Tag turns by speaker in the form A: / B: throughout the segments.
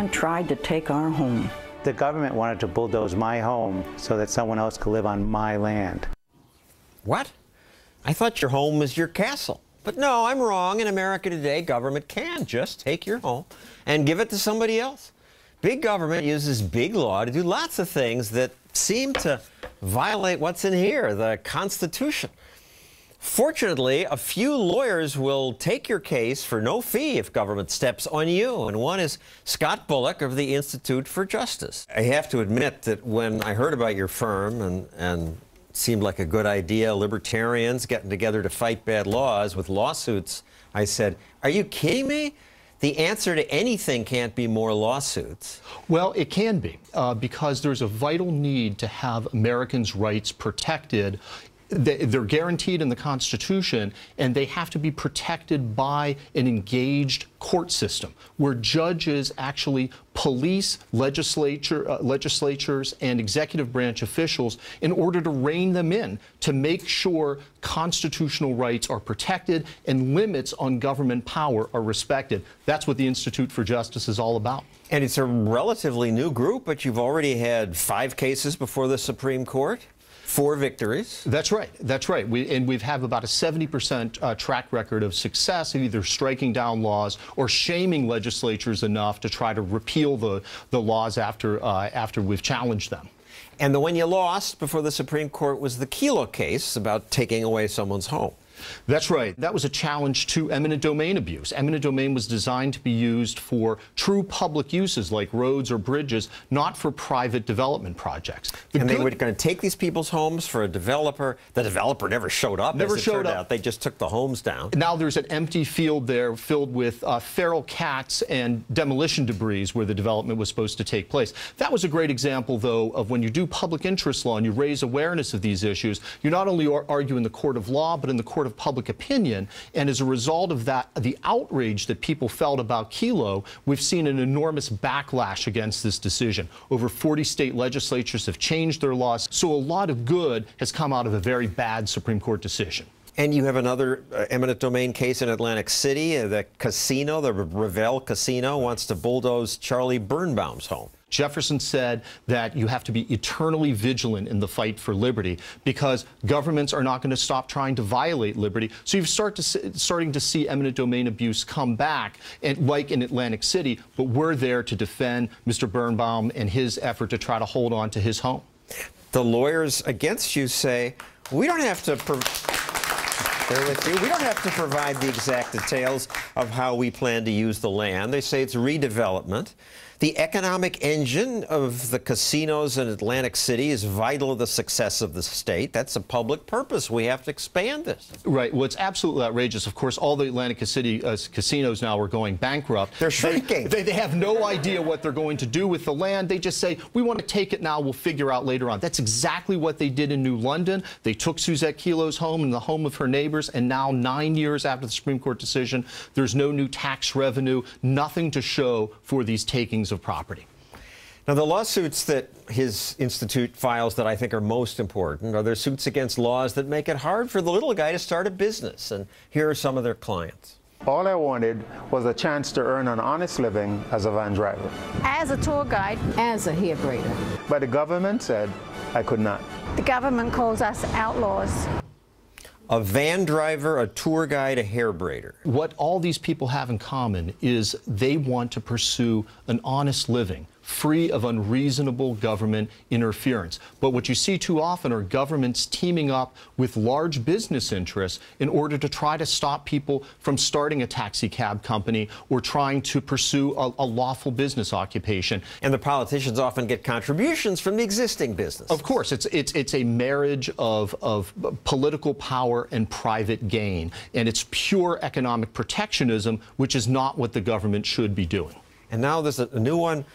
A: government tried to take our home.
B: The government wanted to bulldoze my home so that someone else could live on my land.
C: What? I thought your home was your castle. But no, I'm wrong. In America today, government can just take your home and give it to somebody else. Big government uses big law to do lots of things that seem to violate what's in here, the Constitution. Fortunately, a few lawyers will take your case for no fee if government steps on you, and one is Scott Bullock of the Institute for Justice. I have to admit that when I heard about your firm and it seemed like a good idea, libertarians getting together to fight bad laws with lawsuits, I said, are you kidding me? The answer to anything can't be more lawsuits.
D: Well, it can be, because there's a vital need to have Americans' rights protected. They're guaranteed in the Constitution, and they have to be protected by an engaged court system where judges actually police legislatures and executive branch officials in order to rein them in, to make sure constitutional rights are protected and limits on government power are respected. That's what the Institute for Justice is all about.
C: And it's a relatively new group, but you've already had 5 cases before the Supreme Court. 4 victories.
D: That's right. That's right. We've had about a 70% track record of success in either striking down laws or shaming legislatures enough to try to repeal the laws after we've challenged them.
C: And the one you lost before the Supreme Court was the Kelo case about taking away someone's home.
D: That's right. That was a challenge to eminent domain abuse. Eminent domain was designed to be used for true public uses like roads or bridges, not for private development projects.
C: And they were going to take these people's homes for a developer. The developer never showed up.
D: Never showed up.
C: They just took the homes down.
D: Now there's an empty field there filled with feral cats and demolition debris where the development was supposed to take place. That was a great example, though, of when you do public interest law and you raise awareness of these issues, you not only argue in the court of law, but in the court of public opinion. And as a result of that, the outrage that people felt about Kelo, we've seen an enormous backlash against this decision. Over 40 state legislatures have changed their laws, so a lot of good has come out of a very bad Supreme Court decision.
C: And you have another eminent domain case in Atlantic City. The casino, the Revelle Casino, wants to bulldoze Charlie Birnbaum's home.
D: Jefferson said that you have to be eternally vigilant in the fight for liberty because governments are not going to stop trying to violate liberty. So you've starting to see eminent domain abuse come back, and like in Atlantic City, but we're there to defend Mr. Birnbaum and his effort to try to hold on to his home.
C: The lawyers against you say, we don't have to we don't have to provide the exact details of how we plan to use the land. They say it's redevelopment. The economic engine of the casinos in Atlantic City is vital to the success of the state. That's a public purpose. We have to expand this.
D: Right. Well, it's absolutely outrageous. Of course, all the Atlantic City casinos now are going bankrupt.
C: They're shrinking.
D: They have no idea what they're going to do with the land. They just say, we want to take it now. We'll figure out later on. That's exactly what they did in New London. They took Suzette Kelo's home and the home of her neighbors, and now 9 years after the Supreme Court decision, there's no new tax revenue, nothing to show for these takings of property.
C: Now, the lawsuits that his institute files that I think are most important are their suits against laws that make it hard for the little guy to start a business. And here are some of their clients.
E: All I wanted was a chance to earn an honest living as a van driver.
F: As a tour guide. As a hair braider.
E: But the government said I could not.
F: The government calls us outlaws.
C: A van driver, a tour guide, a hair braider.
D: What all these people have in common is they want to pursue an honest living, free of unreasonable government interference. But what you see too often are governments teaming up with large business interests in order to try to stop people from starting a taxi cab company or trying to pursue a lawful business occupation.
C: And the politicians often get contributions from the existing business.
D: Of course, it's a marriage of political power and private gain. And it's pure economic protectionism, which is not what the government should be doing.
C: And now there's a new one.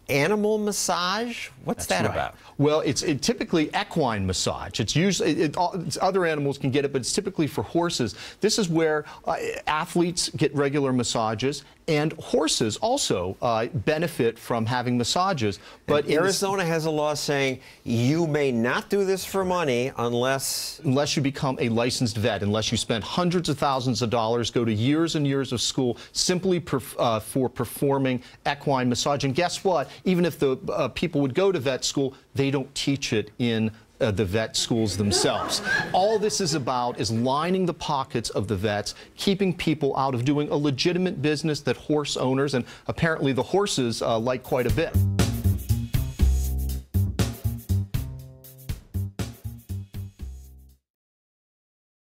C: Animal massage? What's that about?
D: Well, it's typically equine massage. It's usually other animals can get it, but it's typically for horses. This is where athletes get regular massages. And horses also benefit from having massages. But
C: Arizona has a law saying you may not do this for money unless
D: you become a licensed vet, unless you spend hundreds of thousands of dollars, go to years and years of school simply for performing equine massage. And guess what? Even if the people would go to vet school, they don't teach it in the vet schools themselves. All this is about is lining the pockets of the vets, keeping people out of doing a legitimate business that horse owners and apparently the horses like quite a bit.